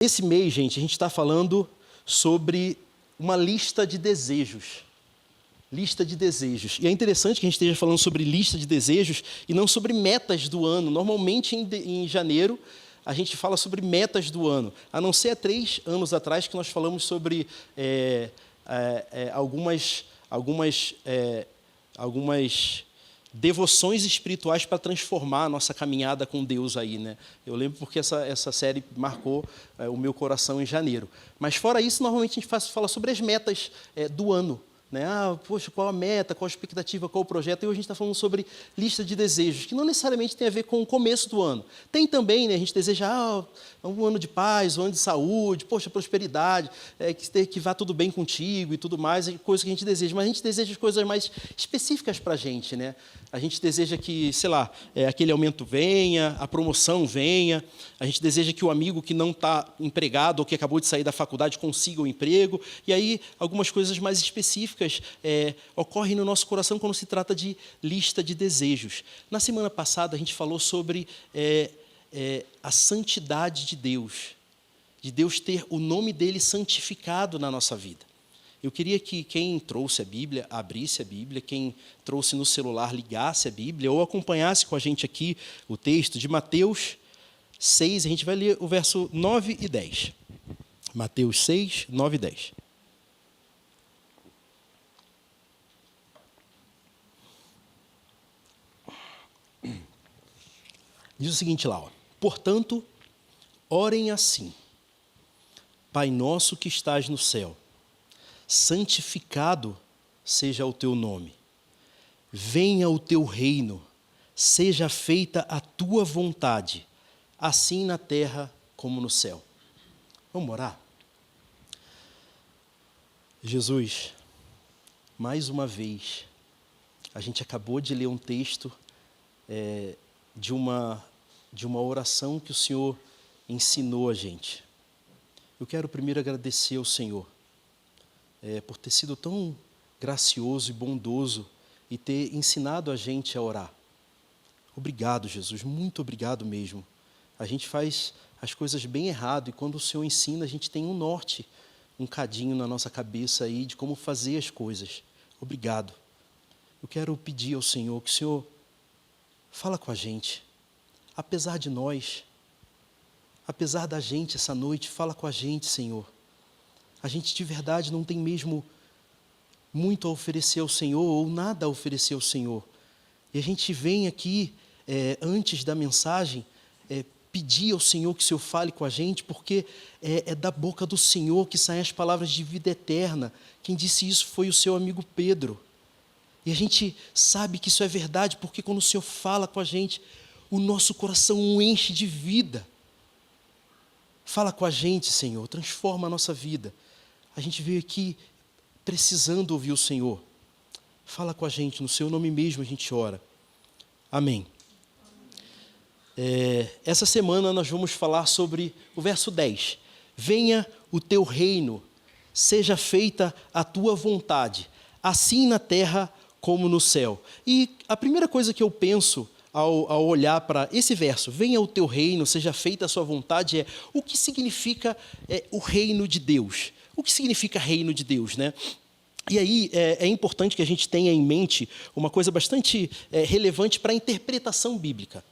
Esse mês, gente, a gente está falando sobre uma lista de desejos. Lista de desejos. E é interessante que a gente esteja falando sobre lista de desejos e não sobre metas do ano. Normalmente, em janeiro, a gente fala sobre metas do ano. A não ser há 3 anos atrás que nós falamos sobre algumas devoções espirituais para transformar a nossa caminhada com Deus aí, né? Eu lembro porque essa série marcou o meu coração em janeiro. Mas fora isso, normalmente a gente fala sobre as metas do ano, né? Poxa, qual a meta, qual a expectativa, qual o projeto? E hoje a gente está falando sobre lista de desejos, que não necessariamente tem a ver com o começo do ano. Tem também, né, a gente deseja um ano de paz, um ano de saúde, poxa, prosperidade, que vá tudo bem contigo e tudo mais, coisa que a gente deseja. Mas a gente deseja coisas mais específicas para a gente, né? A gente deseja que, sei lá, aquele aumento venha, a promoção venha, a gente deseja que o amigo que não está empregado ou que acabou de sair da faculdade consiga o emprego, e aí algumas coisas mais específicas ocorrem no nosso coração quando se trata de lista de desejos. Na semana passada a gente falou sobre a santidade de Deus ter o nome dele santificado na nossa vida. Eu queria que quem trouxe a Bíblia, abrisse a Bíblia, quem trouxe no celular, ligasse a Bíblia, ou acompanhasse com a gente aqui o texto de Mateus 6, a gente vai ler o verso 9 e 10. Mateus 6, 9 e 10. Diz o seguinte lá, portanto, orem assim: Pai nosso que estás no céu, santificado seja o teu nome. Venha o teu reino, seja feita a tua vontade, assim na terra como no céu. Vamos orar? Jesus, mais uma vez, a gente acabou de ler um texto de uma oração que o Senhor ensinou a gente. Eu quero primeiro agradecer ao Senhor por ter sido tão gracioso e bondoso e ter ensinado a gente a orar. Obrigado, Jesus, muito obrigado mesmo. A gente faz as coisas bem errado e quando o Senhor ensina, a gente tem um norte, um cadinho na nossa cabeça aí de como fazer as coisas. Obrigado. Eu quero pedir ao Senhor que o Senhor fala com a gente. Apesar de nós, apesar da gente essa noite, fala com a gente, Senhor. A gente de verdade não tem mesmo muito a oferecer ao Senhor ou nada a oferecer ao Senhor. E a gente vem aqui, antes da mensagem, pedir ao Senhor que o Senhor fale com a gente, porque é da boca do Senhor que saem as palavras de vida eterna. Quem disse isso foi o seu amigo Pedro. E a gente sabe que isso é verdade, porque quando o Senhor fala com a gente, o nosso coração o enche de vida. Fala com a gente, Senhor, transforma a nossa vida. A gente veio aqui precisando ouvir o Senhor. Fala com a gente, no seu nome mesmo a gente ora. Amém. Essa semana nós vamos falar sobre o verso 10. Venha o teu reino, seja feita a tua vontade, assim na terra como no céu. E a primeira coisa que eu penso ao olhar para esse verso, venha o teu reino, seja feita a sua vontade, o que significa o reino de Deus? O que significa reino de Deus, né? E aí é importante que a gente tenha em mente uma coisa bastante relevante para a interpretação bíblica.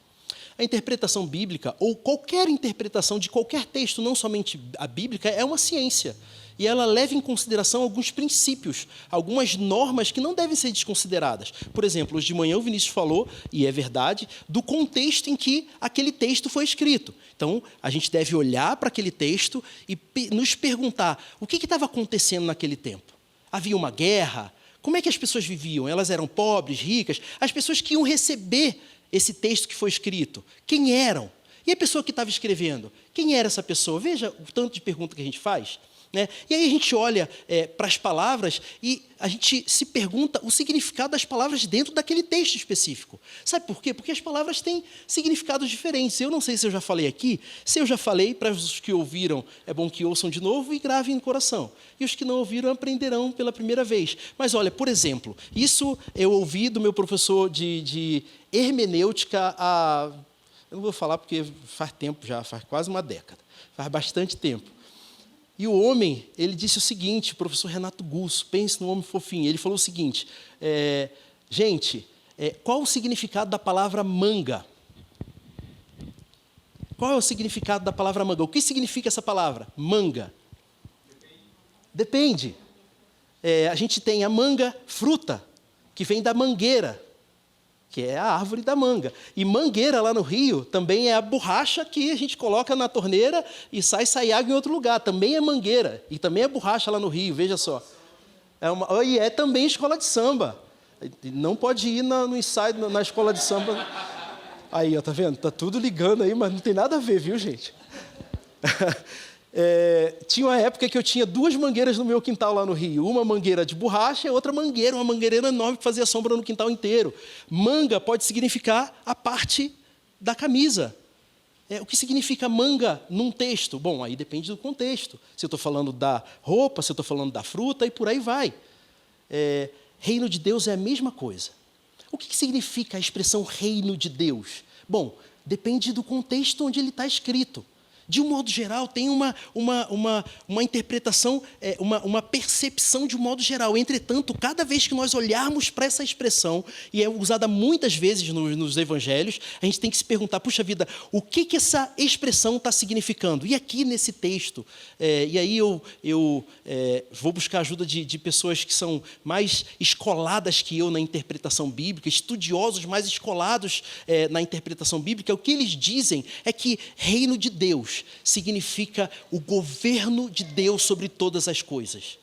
A interpretação bíblica, ou qualquer interpretação de qualquer texto, não somente a bíblica, é uma ciência. E ela leva em consideração alguns princípios, algumas normas que não devem ser desconsideradas. Por exemplo, hoje de manhã o Vinícius falou, e é verdade, do contexto em que aquele texto foi escrito. Então, a gente deve olhar para aquele texto e nos perguntar o que estava acontecendo naquele tempo. Havia uma guerra? Como é que as pessoas viviam? Elas eram pobres, ricas? As pessoas que iam receber esse texto que foi escrito, quem eram? E a pessoa que estava escrevendo, quem era essa pessoa? Veja o tanto de pergunta que a gente faz. Né? E aí a gente olha para as palavras e a gente se pergunta o significado das palavras dentro daquele texto específico. Sabe por quê? Porque as palavras têm significados diferentes. Eu não sei se eu já falei aqui, se eu já falei, para os que ouviram, é bom que ouçam de novo e gravem no coração. E os que não ouviram aprenderão pela primeira vez. Mas olha, por exemplo, isso eu ouvi do meu professor de hermenêutica há Eu não vou falar porque faz tempo já, faz quase uma década, faz bastante tempo. E o homem, ele disse o seguinte, o professor Renato Gusso, pense num homem fofinho, ele falou o seguinte, gente, qual o significado da palavra manga? Qual é o significado da palavra manga? O que significa essa palavra? Manga. Depende. A gente tem a manga fruta, que vem da mangueira, que é a árvore da manga. E mangueira lá no Rio também é a borracha que a gente coloca na torneira e sai água em outro lugar. Também é mangueira e também é borracha lá no Rio, veja só. E é também escola de samba. Não pode ir no ensaio, na escola de samba. Aí, ó, tá vendo? Tá tudo ligando aí, mas não tem nada a ver, viu, gente? Tinha uma época que eu tinha 2 mangueiras no meu quintal lá no Rio. Uma mangueira de borracha e outra mangueira, uma mangueira enorme que fazia sombra no quintal inteiro. Manga pode significar a parte da camisa. O que significa manga num texto? Bom, aí depende do contexto. Se eu estou falando da roupa, se eu estou falando da fruta e por aí vai. Reino de Deus é a mesma coisa. O que significa a expressão reino de Deus? Bom, depende do contexto onde ele está escrito. De um modo geral, tem uma interpretação, uma percepção de um modo geral. Entretanto, cada vez que nós olharmos para essa expressão, e é usada muitas vezes nos evangelhos, a gente tem que se perguntar, puxa vida, o que essa expressão está significando? E aqui nesse texto, e aí eu vou buscar a ajuda de pessoas que são mais escoladas que eu na interpretação bíblica, estudiosos mais escolados na interpretação bíblica, o que eles dizem é que reino de Deus significa o governo de Deus sobre todas as coisas.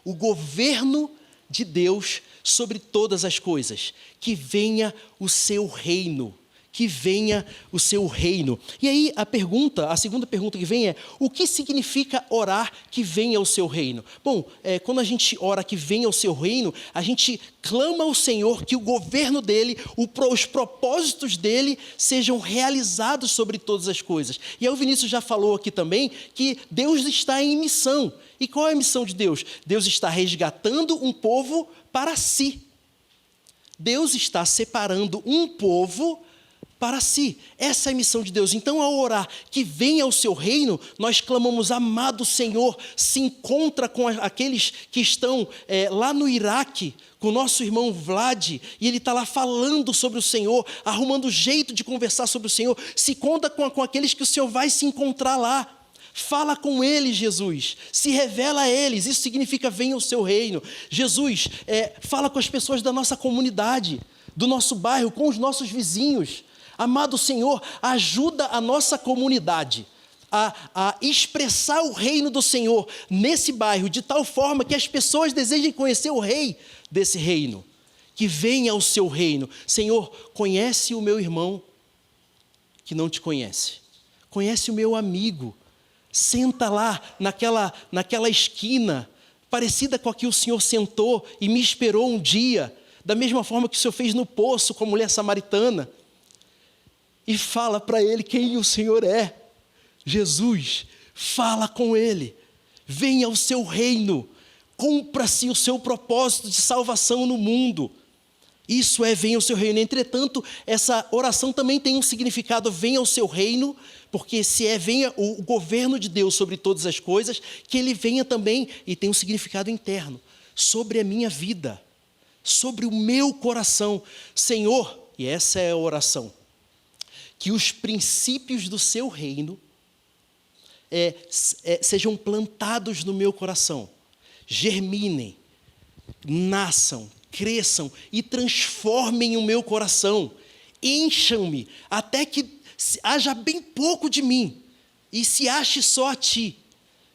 O governo de Deus sobre todas as coisas. Que venha o seu reino. Que venha o seu reino. E aí a segunda pergunta que vem é, o que significa orar que venha o seu reino? Bom, quando a gente ora que venha o seu reino, a gente clama ao Senhor que o governo dele, os propósitos dele sejam realizados sobre todas as coisas. E aí o Vinícius já falou aqui também que Deus está em missão. E qual é a missão de Deus? Deus está resgatando um povo para si. Deus está separando um povo para si. Essa é a missão de Deus. Então, ao orar que venha o seu reino, nós clamamos, amado Senhor, se encontra com aqueles que estão lá no Iraque, com o nosso irmão Vlad, e ele está lá falando sobre o Senhor, arrumando jeito de conversar sobre o Senhor, se conta com aqueles que o Senhor vai se encontrar lá. Fala com eles, Jesus, se revela a eles, isso significa venha o seu reino. Jesus, fala com as pessoas da nossa comunidade, do nosso bairro, com os nossos vizinhos. Amado Senhor, ajuda a nossa comunidade a expressar o reino do Senhor nesse bairro, de tal forma que as pessoas desejem conhecer o rei desse reino. Que venha o seu reino. Senhor, conhece o meu irmão que não te conhece. Conhece o meu amigo. Senta lá naquela esquina, parecida com a que o Senhor sentou e me esperou um dia, da mesma forma que o Senhor fez no poço com a mulher samaritana. E fala para ele quem o Senhor é. Jesus, fala com ele. Venha o seu reino. Cumpra-se o seu propósito de salvação no mundo. Isso venha o seu reino. Entretanto, essa oração também tem um significado, venha o seu reino, porque se venha o governo de Deus sobre todas as coisas, que ele venha também, e tem um significado interno, sobre a minha vida, sobre o meu coração. Senhor, e essa é a oração, que os princípios do seu reino sejam plantados no meu coração, germinem, nasçam, cresçam e transformem o meu coração, encham-me, até que haja bem pouco de mim, e se ache só a ti,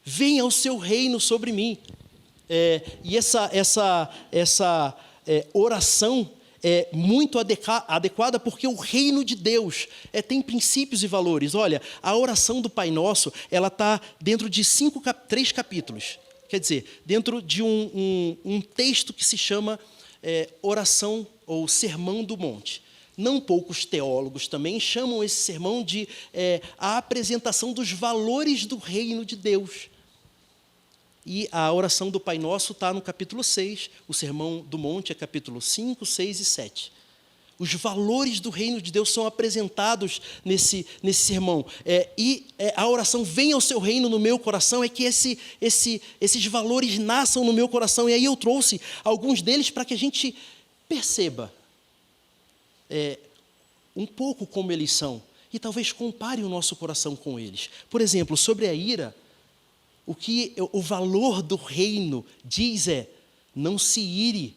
venha o seu reino sobre mim. E essa oração é muito adequada porque o reino de Deus tem princípios e valores. Olha, a oração do Pai Nosso, ela está dentro de 3 capítulos. Quer dizer, dentro de um texto que se chama oração ou sermão do monte. Não poucos teólogos também chamam esse sermão de a apresentação dos valores do reino de Deus. E a oração do Pai Nosso está no capítulo 6, o Sermão do Monte é capítulo 5, 6 e 7. Os valores do reino de Deus são apresentados nesse sermão. A oração vem ao seu reino no meu coração, é que esses valores nasçam no meu coração. E aí eu trouxe alguns deles para que a gente perceba um pouco como eles são. E talvez compare o nosso coração com eles. Por exemplo, sobre a ira, o que o valor do reino diz é: não se ire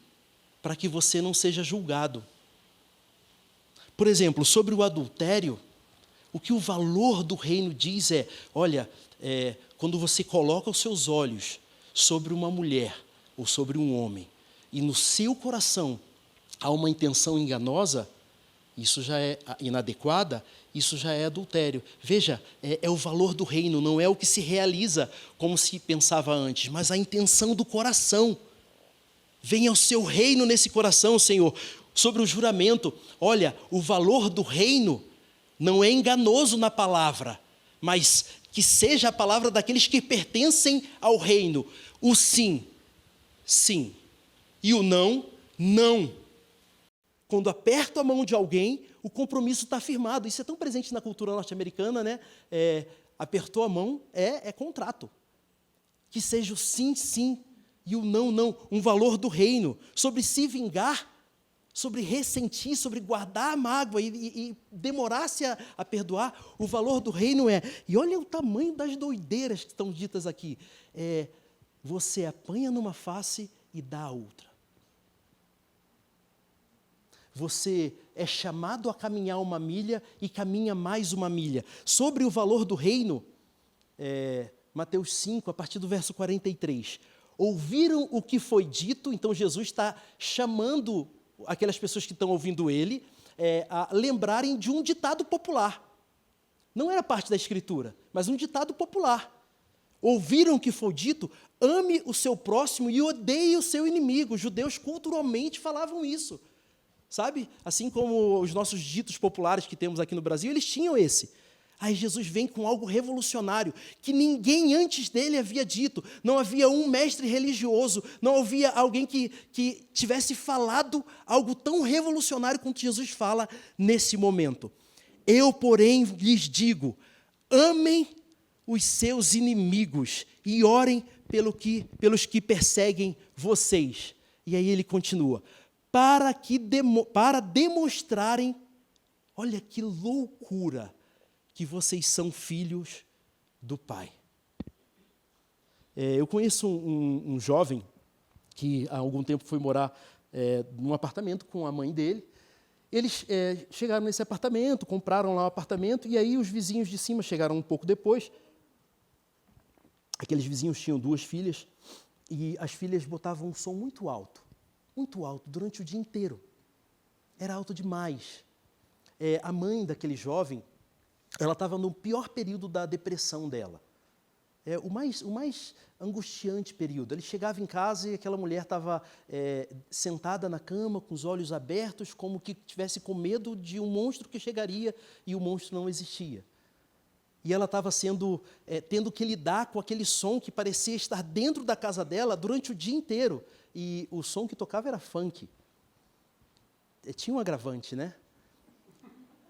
para que você não seja julgado. Por exemplo, sobre o adultério, o que o valor do reino diz é: olha, quando você coloca os seus olhos sobre uma mulher ou sobre um homem, e no seu coração há uma intenção enganosa, isso já é inadequada, isso já é adultério. Veja, é o valor do reino, não é o que se realiza como se pensava antes, mas a intenção do coração. Venha o seu reino nesse coração, Senhor. Sobre o juramento, olha, o valor do reino não é enganoso na palavra, mas que seja a palavra daqueles que pertencem ao reino. O sim, sim. E o não, não. Quando aperto a mão de alguém, o compromisso está firmado. Isso é tão presente na cultura norte-americana, né? Apertou a mão, é contrato. Que seja o sim, sim, e o não, não. Um valor do reino. Sobre se vingar, sobre ressentir, sobre guardar a mágoa e demorar-se a perdoar, o valor do reino e olha o tamanho das doideiras que estão ditas aqui, você apanha numa face e dá a outra. Você é chamado a caminhar uma milha e caminha mais uma milha. Sobre o valor do reino, Mateus 5, a partir do verso 43, ouviram o que foi dito, então Jesus está chamando aquelas pessoas que estão ouvindo ele, a lembrarem de um ditado popular. Não era parte da Escritura, mas um ditado popular. Ouviram o que foi dito: ame o seu próximo e odeie o seu inimigo. Os judeus culturalmente falavam isso. Sabe? Assim como os nossos ditos populares que temos aqui no Brasil, eles tinham esse. Aí Jesus vem com algo revolucionário, que ninguém antes dele havia dito. Não havia um mestre religioso, não havia alguém que tivesse falado algo tão revolucionário quanto Jesus fala nesse momento. Eu, porém, lhes digo: amem os seus inimigos e orem pelos que perseguem vocês. E aí ele continua: para demonstrarem, olha que loucura, que vocês são filhos do Pai. Eu conheço um jovem que há algum tempo foi morar num apartamento com a mãe dele. Eles chegaram nesse apartamento, compraram lá o apartamento, e aí os vizinhos de cima chegaram um pouco depois. Aqueles vizinhos tinham 2 filhas, e as filhas botavam um som muito alto, durante o dia inteiro. Era alto demais. A mãe daquele jovem, ela estava no pior período da depressão dela. O mais angustiante período. Ele chegava em casa e aquela mulher estava sentada na cama, com os olhos abertos, como que tivesse com medo de um monstro que chegaria, e o monstro não existia. E ela estava tendo que lidar com aquele som que parecia estar dentro da casa dela durante o dia inteiro. E o som que tocava era funk. Tinha um agravante, né?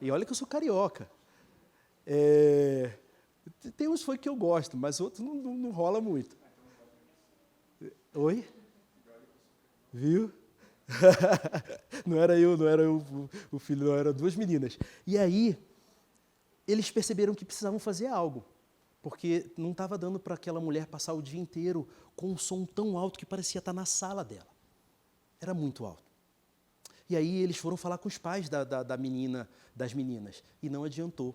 E olha que eu sou carioca. Tem uns funk que eu gosto, mas outros não rola muito. Oi? Viu? Não era eu o filho, não, eram 2 meninas. E aí, eles perceberam que precisavam fazer algo, porque não estava dando para aquela mulher passar o dia inteiro com um som tão alto que parecia estar na sala dela. Era muito alto. E aí eles foram falar com os pais das meninas, e não adiantou.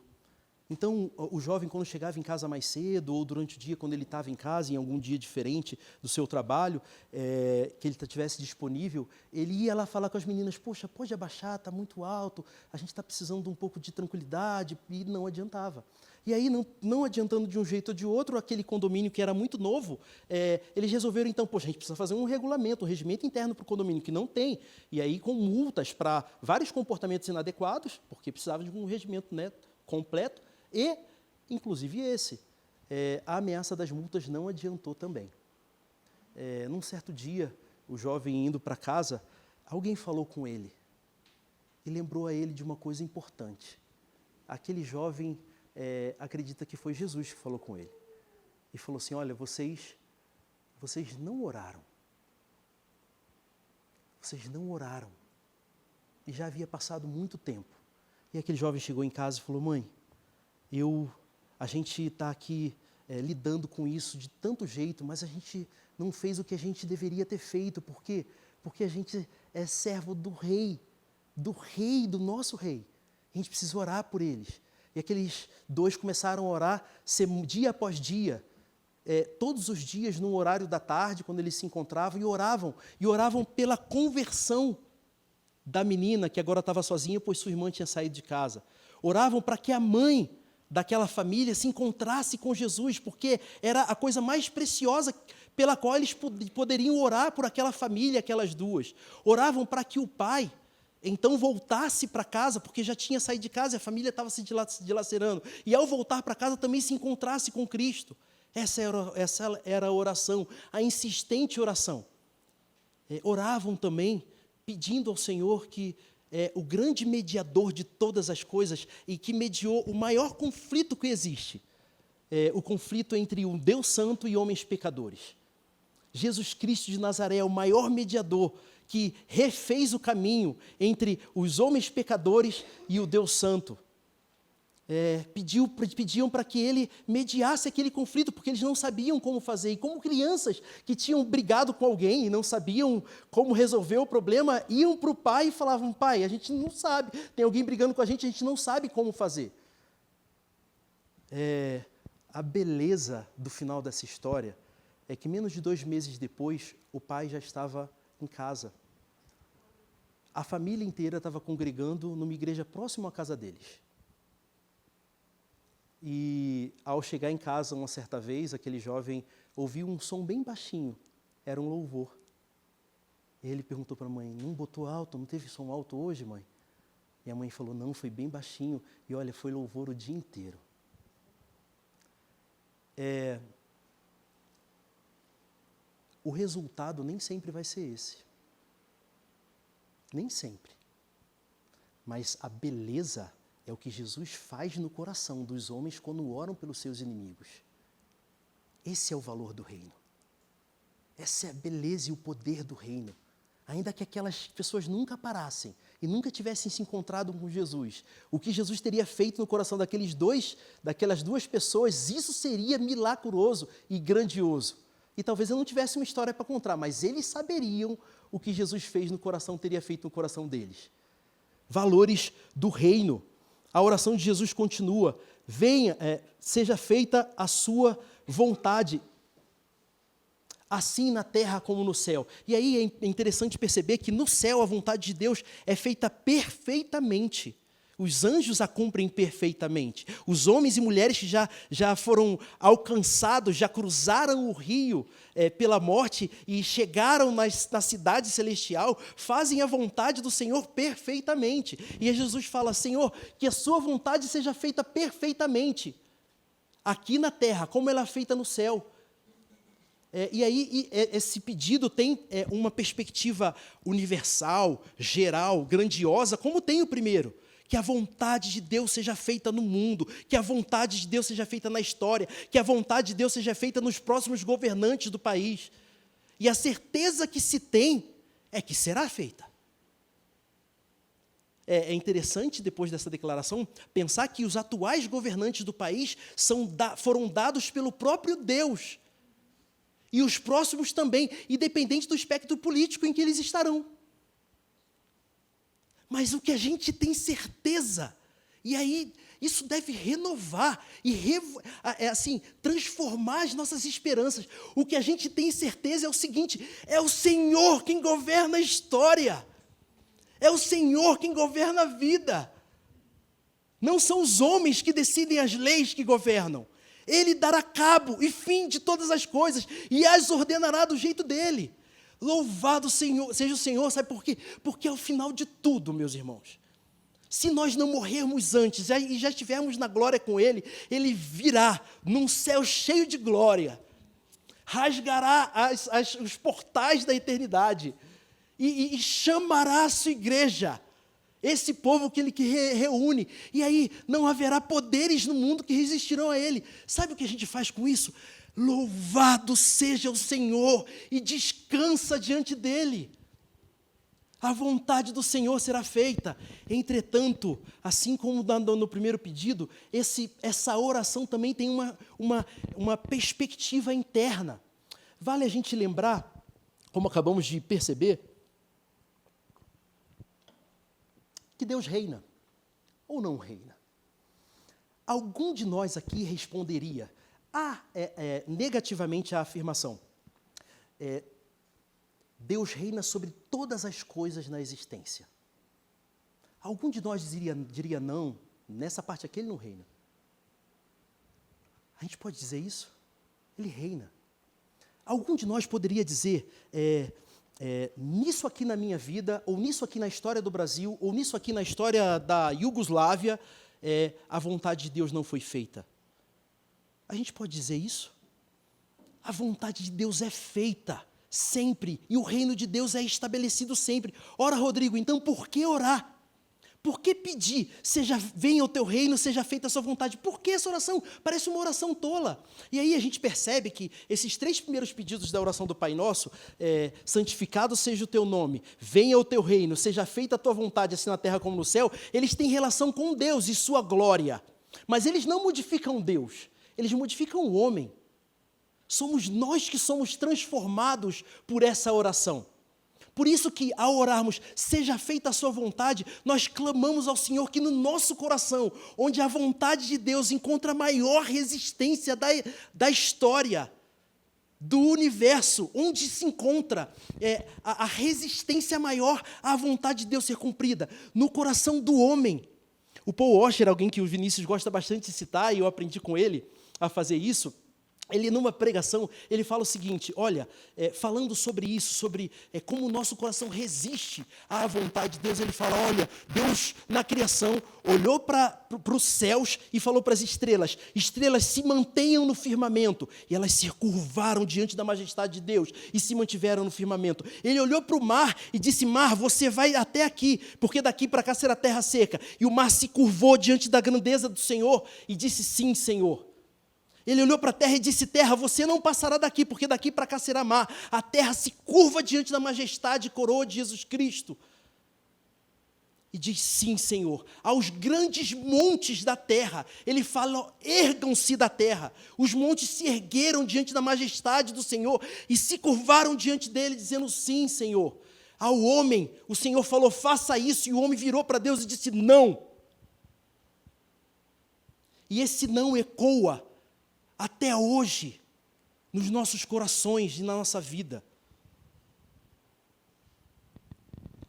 Então, o jovem, quando chegava em casa mais cedo, ou durante o dia, quando ele estava em casa, em algum dia diferente do seu trabalho, que ele estivesse disponível, ele ia lá falar com as meninas: poxa, pode abaixar, está muito alto, a gente está precisando de um pouco de tranquilidade, e não adiantava. E aí, não adiantando de um jeito ou de outro, aquele condomínio que era muito novo, eles resolveram, então, poxa, a gente precisa fazer um regulamento, um regimento interno para o condomínio, que não tem, e aí com multas para vários comportamentos inadequados, porque precisava de um regimento, né, completo, e, inclusive, a ameaça das multas não adiantou também. Num certo dia, o jovem indo para casa, alguém falou com ele: e lembrou a ele de uma coisa importante. Aquele jovem acredita que foi Jesus que falou com ele. E falou assim, olha, vocês não oraram. Vocês não oraram. E já havia passado muito tempo. E aquele jovem chegou em casa e falou, mãe, a gente está aqui lidando com isso de tanto jeito, mas a gente não fez o que a gente deveria ter feito. Por quê? Porque a gente é servo do rei, do nosso rei. A gente precisa orar por eles. E aqueles dois começaram a orar dia após dia, todos os dias no horário da tarde, quando eles se encontravam, e oravam pela conversão da menina que agora estava sozinha, pois sua irmã tinha saído de casa. Oravam para que a mãe daquela família se encontrasse com Jesus, porque era a coisa mais preciosa pela qual eles poderiam orar por aquela família, aquelas duas. Oravam para que o pai então voltasse para casa, porque já tinha saído de casa e a família estava se dilacerando. E ao voltar para casa também se encontrasse com Cristo. Essa era a oração, a insistente oração. Oravam também pedindo ao Senhor que o grande mediador de todas as coisas e que mediou o maior conflito que existe, o conflito entre um Deus santo e homens pecadores. Jesus Cristo de Nazaré é o maior mediador que refez o caminho entre os homens pecadores e o Deus santo. Pediam para que ele mediasse aquele conflito, porque eles não sabiam como fazer. E como crianças que tinham brigado com alguém e não sabiam como resolver o problema, iam para o pai e falavam, pai, a gente não sabe, tem alguém brigando com a gente não sabe como fazer. A beleza do final dessa história é que menos de 2 meses depois, o pai já estava em casa. A família inteira estava congregando numa igreja próxima à casa deles. E ao chegar em casa uma certa vez, aquele jovem ouviu um som bem baixinho, era um louvor. E ele perguntou para a mãe, não botou alto, não teve som alto hoje, mãe? E a mãe falou, não, foi bem baixinho, e olha, foi louvor o dia inteiro. O resultado nem sempre vai ser esse. Nem sempre. Mas a beleza é o que Jesus faz no coração dos homens quando oram pelos seus inimigos. Esse é o valor do reino. Essa é a beleza e o poder do reino. Ainda que aquelas pessoas nunca parassem e nunca tivessem se encontrado com Jesus, o que Jesus teria feito no coração daquelas duas pessoas, isso seria milagroso e grandioso. E talvez eu não tivesse uma história para contar, mas eles saberiam o que Jesus fez no coração, teria feito no coração deles. Valores do reino. A oração de Jesus continua, seja feita a sua vontade, assim na terra como no céu. E aí é interessante perceber que no céu a vontade de Deus é feita perfeitamente. Os anjos a cumprem perfeitamente. Os homens e mulheres que já foram alcançados, já cruzaram o rio pela morte e chegaram na cidade celestial, fazem a vontade do Senhor perfeitamente. E Jesus fala, Senhor, que a sua vontade seja feita perfeitamente, aqui na terra, como ela é feita no céu. E aí esse pedido tem uma perspectiva universal, geral, grandiosa, como tem o primeiro. Que a vontade de Deus seja feita no mundo, que a vontade de Deus seja feita na história, que a vontade de Deus seja feita nos próximos governantes do país. E a certeza que se tem é que será feita. É interessante, depois dessa declaração, pensar que os atuais governantes do país foram dados pelo próprio Deus. E os próximos também, independente do espectro político em que eles estarão. Mas o que a gente tem certeza, e aí isso deve renovar e transformar as nossas esperanças. O que a gente tem certeza é o seguinte, é o Senhor quem governa a história. É o Senhor quem governa a vida. Não são os homens que decidem as leis que governam. Ele dará cabo e fim de todas as coisas e as ordenará do jeito dele. Louvado seja o Senhor, sabe por quê? Porque ao final de tudo, meus irmãos, se nós não morrermos antes e já estivermos na glória com Ele, Ele virá num céu cheio de glória, rasgará os portais da eternidade e chamará a sua igreja. esse povo que ele reúne. E aí não haverá poderes no mundo que resistirão a ele. Sabe o que a gente faz com isso? Louvado seja o Senhor e descansa diante dele. A vontade do Senhor será feita. Entretanto, assim como no primeiro pedido, essa oração também tem uma perspectiva interna. Vale a gente lembrar, como acabamos de perceber, que Deus reina ou não reina. Algum de nós aqui responderia negativamente à afirmação: Deus reina sobre todas as coisas na existência. Algum de nós diria não, nessa parte aqui ele não reina. A gente pode dizer isso? Ele reina. Algum de nós poderia dizer, nisso aqui na minha vida, ou nisso aqui na história do Brasil, ou nisso aqui na história da Iugoslávia, a vontade de Deus não foi feita. A gente pode dizer isso? A vontade de Deus é feita sempre, e o reino de Deus é estabelecido sempre. Ora, Rodrigo, então por que orar? Por que pedir? Venha o teu reino, seja feita a sua vontade. Por que essa oração? Parece uma oração tola. E aí a gente percebe que esses 3 primeiros pedidos da oração do Pai Nosso, santificado seja o teu nome, venha o teu reino, seja feita a tua vontade, assim na terra como no céu, eles têm relação com Deus e sua glória. Mas eles não modificam Deus, eles modificam o homem. Somos nós que somos transformados por essa oração. Por isso que, ao orarmos, seja feita a sua vontade, nós clamamos ao Senhor que no nosso coração, onde a vontade de Deus encontra a maior resistência da história, do universo, onde se encontra a resistência maior à vontade de Deus ser cumprida, no coração do homem. O Paul Washer, alguém que o Vinícius gosta bastante de citar, e eu aprendi com ele a fazer isso, ele, numa pregação, ele fala o seguinte, olha, falando sobre isso, sobre como o nosso coração resiste à vontade de Deus, ele fala, olha, Deus, na criação, olhou para os céus e falou para as estrelas se mantenham no firmamento, e elas se curvaram diante da majestade de Deus, e se mantiveram no firmamento. Ele olhou para o mar e disse, mar, você vai até aqui, porque daqui para cá será terra seca, e o mar se curvou diante da grandeza do Senhor, e disse, sim, Senhor. Ele olhou para a terra e disse, terra, você não passará daqui, porque daqui para cá será mar. A terra se curva diante da majestade e coroa de Jesus Cristo. E diz, sim, Senhor. Aos grandes montes da terra, ele fala, ergam-se da terra. Os montes se ergueram diante da majestade do Senhor e se curvaram diante dele, dizendo, sim, Senhor. Ao homem, o Senhor falou, faça isso, e o homem virou para Deus e disse, não. E esse não ecoa até hoje, nos nossos corações e na nossa vida.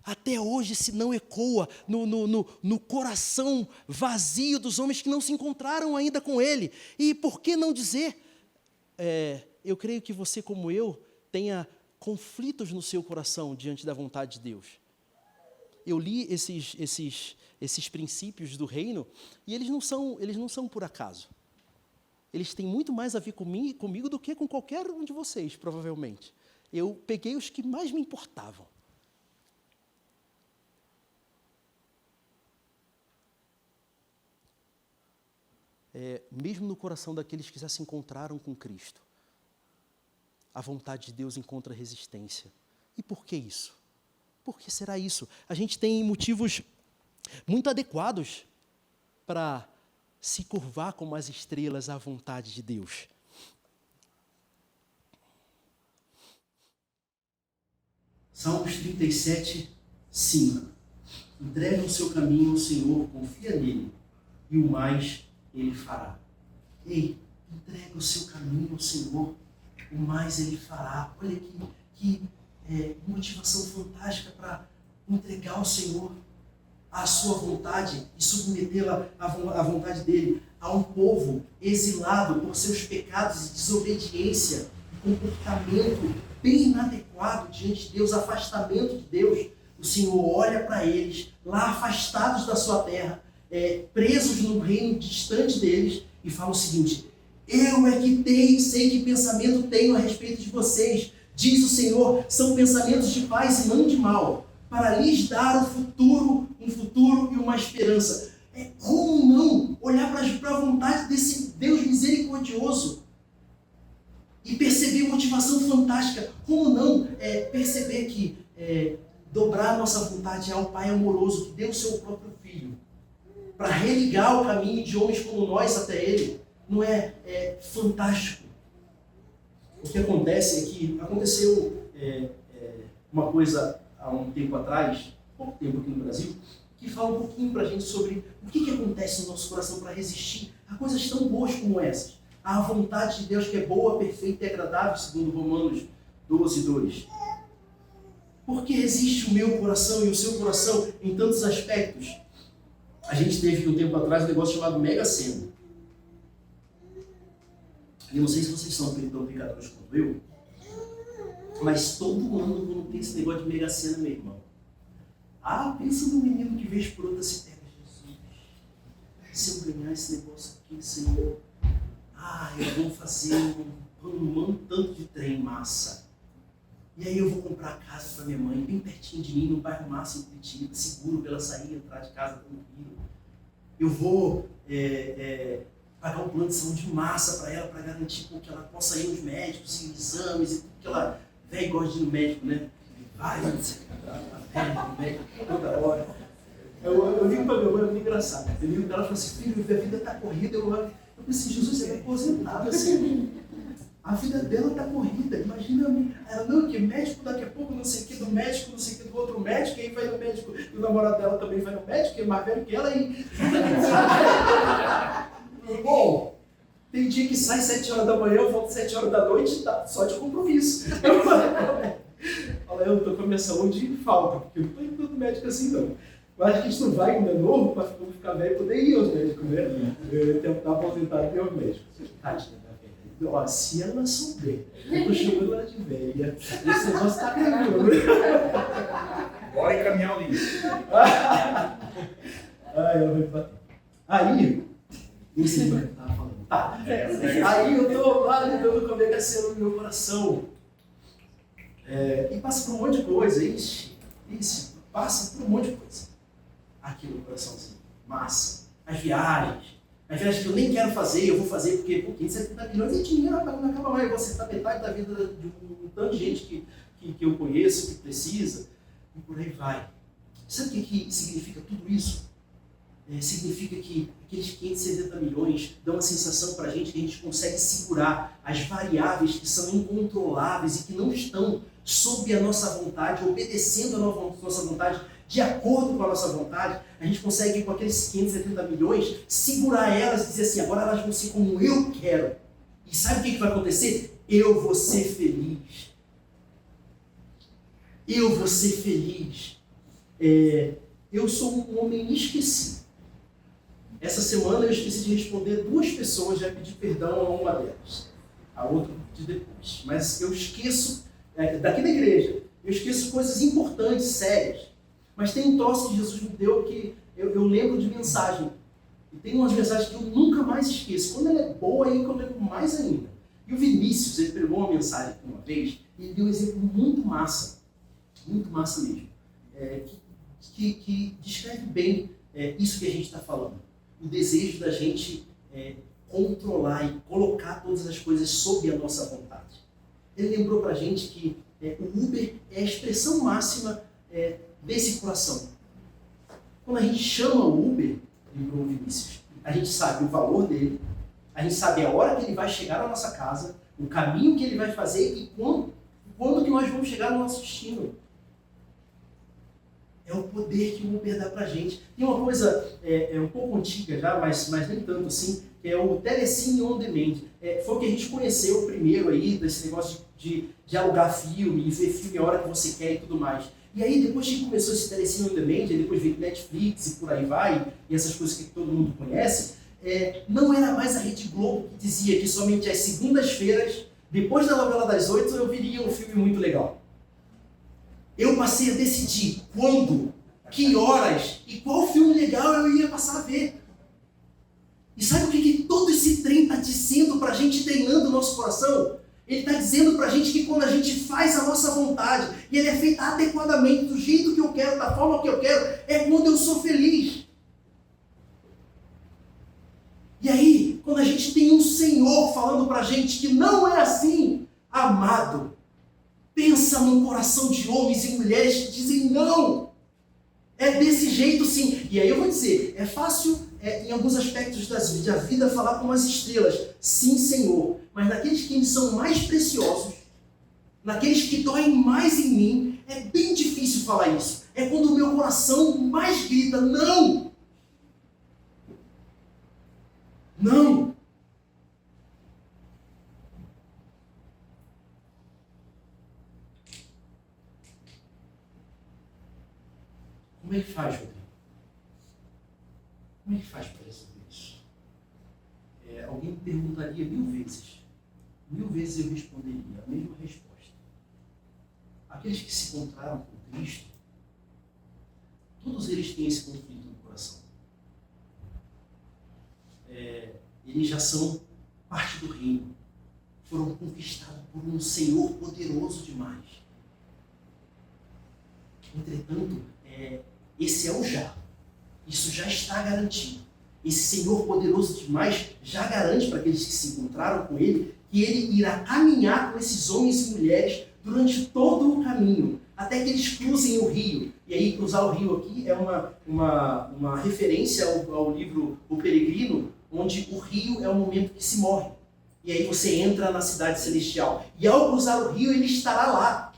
Até hoje, se não ecoa no coração vazio dos homens que não se encontraram ainda com Ele. E por que não dizer? Eu creio que você, como eu, tenha conflitos no seu coração diante da vontade de Deus. Eu li esses princípios do reino e eles não são por acaso. Eles têm muito mais a ver comigo do que com qualquer um de vocês, provavelmente. Eu peguei os que mais me importavam. Mesmo no coração daqueles que já se encontraram com Cristo, a vontade de Deus encontra resistência. E por que isso? Por que será isso? A gente tem motivos muito adequados para se curvar como as estrelas à vontade de Deus. Salmos 37, 5. Entrega o seu caminho ao Senhor, confia nele, e o mais ele fará. Ei, entrega o seu caminho ao Senhor, o mais ele fará. Olha que motivação fantástica para entregar ao Senhor a sua vontade e submetê-la à vontade dele, a um povo exilado por seus pecados e desobediência, comportamento bem inadequado diante de Deus, afastamento de Deus. O Senhor olha para eles, lá afastados da sua terra, presos num reino distante deles, e fala o seguinte, eu é que sei que pensamento tenho a respeito de vocês, diz o Senhor, são pensamentos de paz e não de mal, para lhes dar um futuro e uma esperança. Como não olhar para a vontade desse Deus misericordioso e perceber motivação fantástica? Como não perceber que dobrar a nossa vontade ao Pai amoroso que deu o seu próprio Filho para religar o caminho de homens como nós até Ele? Não é fantástico? O que acontece é que aconteceu uma coisa há um tempo atrás, pouco tempo aqui no Brasil, que fala um pouquinho para a gente sobre o que acontece no nosso coração para resistir a coisas tão boas como essas. A vontade de Deus que é boa, perfeita e agradável, segundo Romanos 12:2. Por que resiste o meu coração e o seu coração em tantos aspectos? A gente teve um tempo atrás um negócio chamado Mega Sena. Eu não sei se vocês são tão pecadores quanto eu, mas todo ano quando tem esse negócio de Mega Sena, meu irmão. Pensa no menino que vez por outra se pega, Jesus. Se eu ganhar esse negócio aqui, Senhor, eu vou fazer um tanto de trem massa. E aí eu vou comprar a casa para minha mãe, bem pertinho de mim, no bairro Massa, em Curitiba, seguro para ela sair e entrar de casa tranquilo. Eu vou pagar um plano de saúde massa para ela, para garantir que ela possa ir aos médicos, em exames e tudo que ela velho gosta de ir no médico, né? Vai, no médico toda hora. Eu digo para minha mãe, é muito engraçado. Eu digo para ela e falo assim, filho, a vida está corrida. Eu pensei, Jesus, você é aposentado assim. A vida dela está corrida, imagina a mim. Ela, não, que médico daqui a pouco, não sei o que, do médico, não sei o que, do outro médico, aí vai no médico, e o namorado dela também vai no médico, que é mais velho que ela, e... Bom, tem dia que sai 7 horas da manhã, eu volto 7 horas da noite, tá só de compromisso. Fala, eu estou com a minha saúde em falta, porque eu não estou indo no médico assim, não. Eu acho que a gente não vai ainda novo, para ficar velho e poder ir aos médicos, né? Tentar aposentar e ir aos médicos. Ó, se ela souber, eu estou chamando ela de velha, esse negócio está cagando. Bora encaminhar o link. Ela vai bater. Aí, nem sei o que eu estava falando. Tá. Aí eu estou lá lidando com a Mega Sena no meu coração. E passa por um monte de coisa. Isso, passa por um monte de coisa. Aqui no coraçãozinho. Massa. As viagens que eu nem quero fazer, eu vou fazer porque 570 milhões é dinheiro, não acaba mais. Eu vou acertar metade da vida de um tanto de gente que eu conheço, que precisa, e por aí vai. Sabe o que significa tudo isso? Significa que aqueles 570 milhões dão uma sensação para a gente que a gente consegue segurar as variáveis que são incontroláveis e que não estão sob a nossa vontade, obedecendo a nossa vontade, de acordo com a nossa vontade. A gente consegue, com aqueles 570 milhões, segurar elas e dizer assim, agora elas vão ser como eu quero. E sabe o que vai acontecer? Eu vou ser feliz. Eu vou ser feliz. Eu sou um homem esquecido. Essa semana eu esqueci de responder 2 pessoas, já pedi perdão a uma delas. A outra de depois. Mas eu esqueço, daqui da igreja, eu esqueço coisas importantes, sérias. Mas tem um troço que Jesus me deu que eu lembro de mensagem. E tem umas mensagens que eu nunca mais esqueço. Quando ela é boa, aí eu lembro mais ainda. E o Vinícius, ele pregou uma mensagem aqui uma vez, e ele deu um exemplo muito massa mesmo, que descreve bem isso que a gente está falando. O desejo da gente controlar e colocar todas as coisas sob a nossa vontade. Ele lembrou para a gente que o Uber é a expressão máxima desse coração. Quando a gente chama o Uber, lembrou o Vinícius, a gente sabe o valor dele, a gente sabe a hora que ele vai chegar na nossa casa, o caminho que ele vai fazer e quando que nós vamos chegar no nosso destino. É o poder que o Uber dá pra gente. Tem uma coisa um pouco antiga já, mas nem tanto assim, que é o Telecine On Demand. Foi o que a gente conheceu primeiro aí, desse negócio de alugar filme e ver filme a hora que você quer e tudo mais. E aí depois que começou esse Telecine On Demand, aí depois veio Netflix e por aí vai, e essas coisas que todo mundo conhece, não era mais a Rede Globo que dizia que somente às segundas-feiras, depois da novela das 8, eu viria um filme muito legal. Eu passei a decidir quando, que horas e qual filme legal eu ia passar a ver. E sabe o que todo esse trem está dizendo para a gente, treinando o nosso coração? Ele está dizendo para a gente que quando a gente faz a nossa vontade, e ele é feita adequadamente, do jeito que eu quero, da forma que eu quero, é quando eu sou feliz. E aí, quando a gente tem um Senhor falando para a gente que não é assim, amado, pensa num coração de homens e mulheres que dizem não. É desse jeito sim. E aí eu vou dizer, é fácil em alguns aspectos da vida falar como as estrelas. Sim, Senhor. Mas naqueles que são mais preciosos, naqueles que doem mais em mim, é bem difícil falar isso. É quando o meu coração mais grita, não! Não! Como é que faz, Rodrigo? Como é que faz para resolver isso? Alguém me perguntaria 1000 vezes. 1000 vezes eu responderia a mesma resposta. Aqueles que se encontraram com Cristo, todos eles têm esse conflito no coração. Eles já são parte do reino. Foram conquistados por um Senhor poderoso demais. Entretanto, esse é o já. Isso já está garantido. Esse Senhor poderoso demais já garante para aqueles que se encontraram com Ele que Ele irá caminhar com esses homens e mulheres durante todo o caminho, até que eles cruzem o rio. E aí, cruzar o rio aqui é uma referência ao livro O Peregrino, onde o rio é o momento que se morre. E aí você entra na cidade celestial. E ao cruzar o rio, Ele estará lá.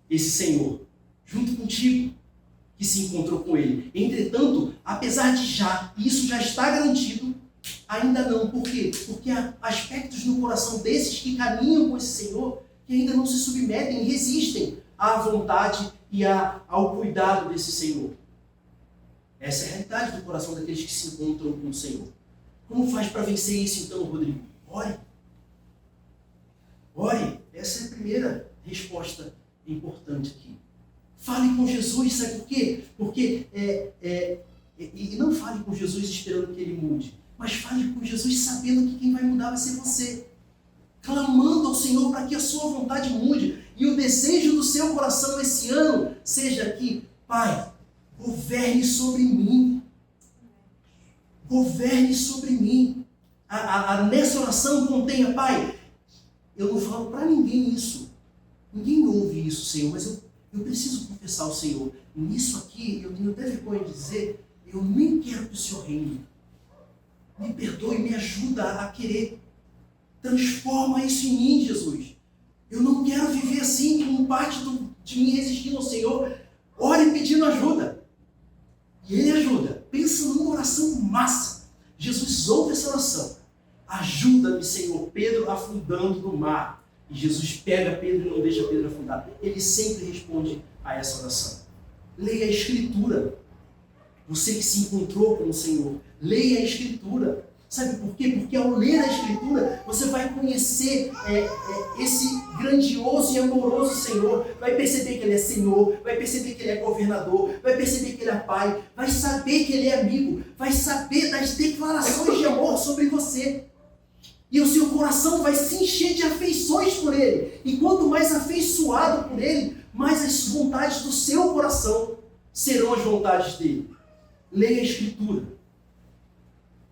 Esse Senhor, junto contigo, que se encontrou com Ele. Entretanto, apesar de isso já está garantido, ainda não. Por quê? Porque há aspectos no coração desses que caminham com esse Senhor que ainda não se submetem, resistem à vontade e ao cuidado desse Senhor. Essa é a realidade do coração daqueles que se encontram com o Senhor. Como faz para vencer isso então, Rodrigo? Ore. Ore. Essa é a primeira resposta importante aqui. Fale com Jesus, sabe por quê? Porque, e não fale com Jesus esperando que Ele mude, mas fale com Jesus sabendo que quem vai mudar vai ser você. Clamando ao Senhor para que a sua vontade mude. E o desejo do seu coração esse ano seja que, Pai, governe sobre mim. Governe sobre mim. Nessa oração contenha, Pai, eu não falo para ninguém isso. Ninguém ouve isso, Senhor, mas eu preciso confessar ao Senhor. Nisso aqui, eu tenho até vergonha de dizer, eu nem quero que o Senhor reine. Me perdoe, me ajuda a querer. Transforma isso em mim, Jesus. Eu não quero viver assim, como parte de mim resistindo ao Senhor. Ore pedindo ajuda. E Ele ajuda. Pensa numa oração massa. Jesus ouve essa oração. Ajuda-me, Senhor, Pedro afundando no mar. E Jesus pega Pedro e não deixa Pedro afundar. Ele sempre responde a essa oração. Leia a Escritura. Você que se encontrou com o Senhor, leia a Escritura. Sabe por quê? Porque ao ler a Escritura, você vai conhecer esse grandioso e amoroso Senhor. Vai perceber que Ele é Senhor, vai perceber que Ele é governador, vai perceber que Ele é Pai, vai saber que Ele é amigo, vai saber das declarações de amor sobre você. E o seu coração vai se encher de afeições por Ele. E quanto mais afeiçoado por Ele, mais as vontades do seu coração serão as vontades dEle. Leia a Escritura.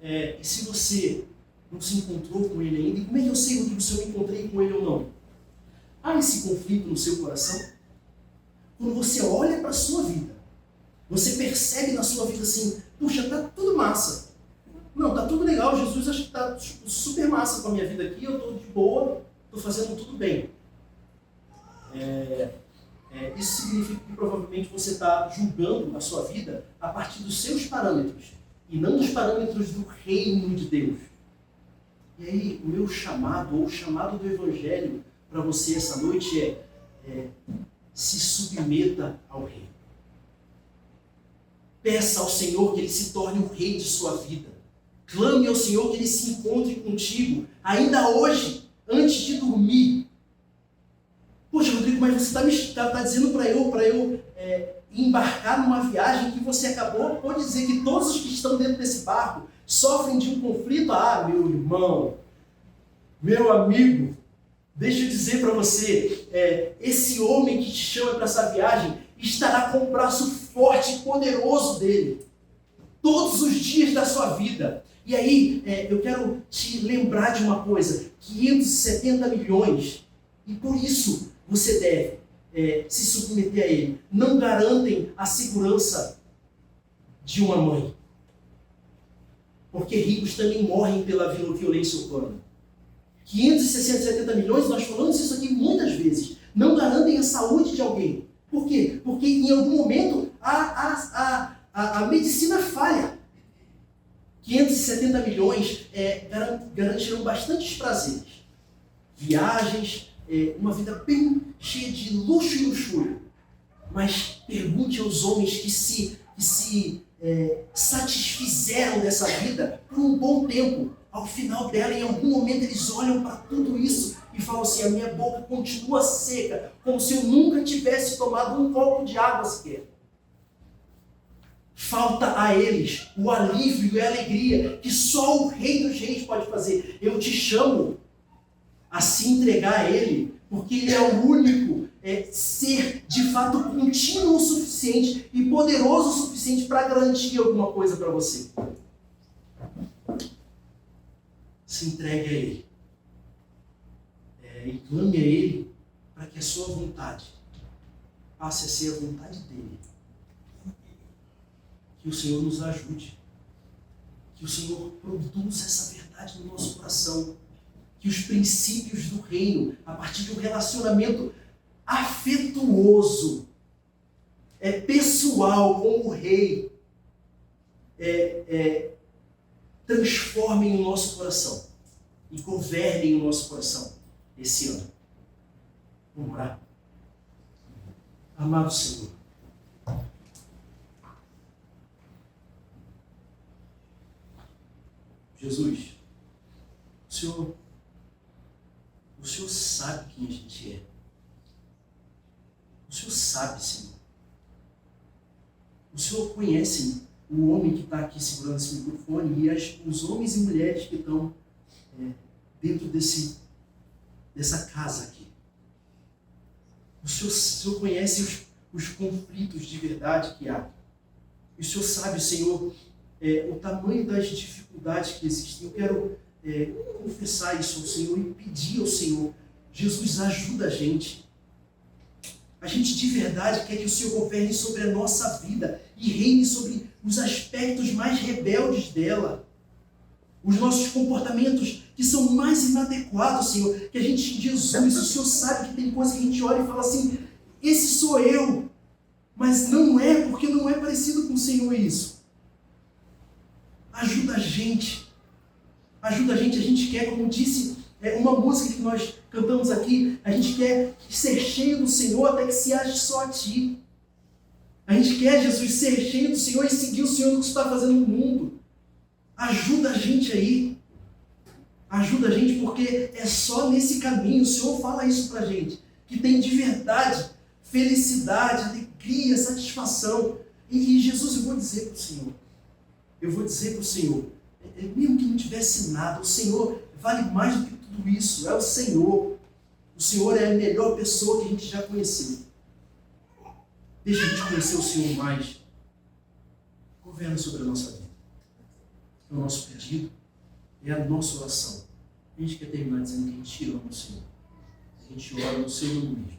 E se você não se encontrou com Ele ainda, e como é que eu sei, Rodrigo, se eu me encontrei com Ele ou não? Há esse conflito no seu coração? Quando você olha para a sua vida, você percebe na sua vida assim, puxa, está tudo massa. Não, está tudo legal, Jesus acho que está super massa com a minha vida aqui, eu estou de boa, estou fazendo tudo bem. Isso significa que provavelmente você está julgando a sua vida a partir dos seus parâmetros e não dos parâmetros do reino de Deus. E aí, o meu chamado, ou o chamado do Evangelho para você essa noite é se submeta ao reino. Peça ao Senhor que Ele se torne o rei de sua vida. Clame ao Senhor que Ele se encontre contigo, ainda hoje, antes de dormir. Poxa, Rodrigo, mas você está dizendo para eu embarcar numa viagem que você acabou de dizer que todos os que estão dentro desse barco sofrem de um conflito. Ah, meu irmão, Meu amigo, deixa eu dizer para você, esse homem que te chama para essa viagem estará com o braço forte e poderoso dele, todos os dias da sua vida. E aí, eu quero te lembrar de uma coisa, 570 milhões, e por isso você deve se submeter a ele, não garantem a segurança de uma mãe. Porque ricos também morrem pela violência urbana. 570 milhões, nós falamos isso aqui muitas vezes, não garantem a saúde de alguém. Por quê? Porque em algum momento a medicina falha. 570 milhões garantirão bastantes prazeres. Viagens, uma vida bem cheia de luxo e luxúria. Mas pergunte aos homens que se satisfizeram dessa vida por um bom tempo. Ao final dela, em algum momento, eles olham para tudo isso e falam assim: a minha boca continua seca, como se eu nunca tivesse tomado um copo de água sequer. Falta a eles o alívio e a alegria que só o Rei dos Reis pode fazer. Eu te chamo a se entregar a Ele, porque Ele é o único ser de fato contínuo o suficiente e poderoso o suficiente para garantir alguma coisa para você. Se entregue a Ele. E clame a Ele para que a sua vontade passe a ser a vontade dEle. Que o Senhor nos ajude. Que o Senhor produza essa verdade no nosso coração. Que os princípios do reino, a partir de um relacionamento afetuoso, pessoal com o Rei, transformem o nosso coração e governem o nosso coração esse ano. Vamos orar. Amado Senhor, Jesus, o Senhor sabe quem a gente é. O Senhor sabe, Senhor. O Senhor conhece o homem que está aqui segurando esse microfone e os homens e mulheres que estão dentro dessa casa aqui. O Senhor conhece os conflitos de verdade que há. E o Senhor sabe, Senhor, o tamanho das dificuldades que existem. Eu quero confessar isso ao Senhor e pedir ao Senhor: Jesus, ajuda a gente. A gente de verdade quer que o Senhor governe sobre a nossa vida e reine sobre os aspectos mais rebeldes dela. Os nossos comportamentos que são mais inadequados, Senhor. Que a gente, Jesus, o Senhor sabe que tem coisa que a gente olha e fala assim: esse sou eu. Mas não é, porque não é parecido com o Senhor isso. Ajuda a gente. Ajuda a gente quer, como disse uma música que nós cantamos aqui, a gente quer ser cheio do Senhor até que se ache só a Ti. A gente quer, Jesus, ser cheio do Senhor e seguir o Senhor no que você está fazendo no mundo. Ajuda a gente aí. Ajuda a gente, porque é só nesse caminho, o Senhor fala isso pra gente, que tem de verdade felicidade, alegria, satisfação. E Jesus, eu vou dizer para o Senhor, mesmo que não tivesse nada, o Senhor vale mais do que tudo isso, é o Senhor. O Senhor é a melhor pessoa que a gente já conheceu. Deixa a gente conhecer o Senhor mais. Governa sobre a nossa vida. É o nosso pedido, é a nossa oração. A gente quer terminar dizendo que a gente ama o Senhor. A gente ora no Senhor mesmo.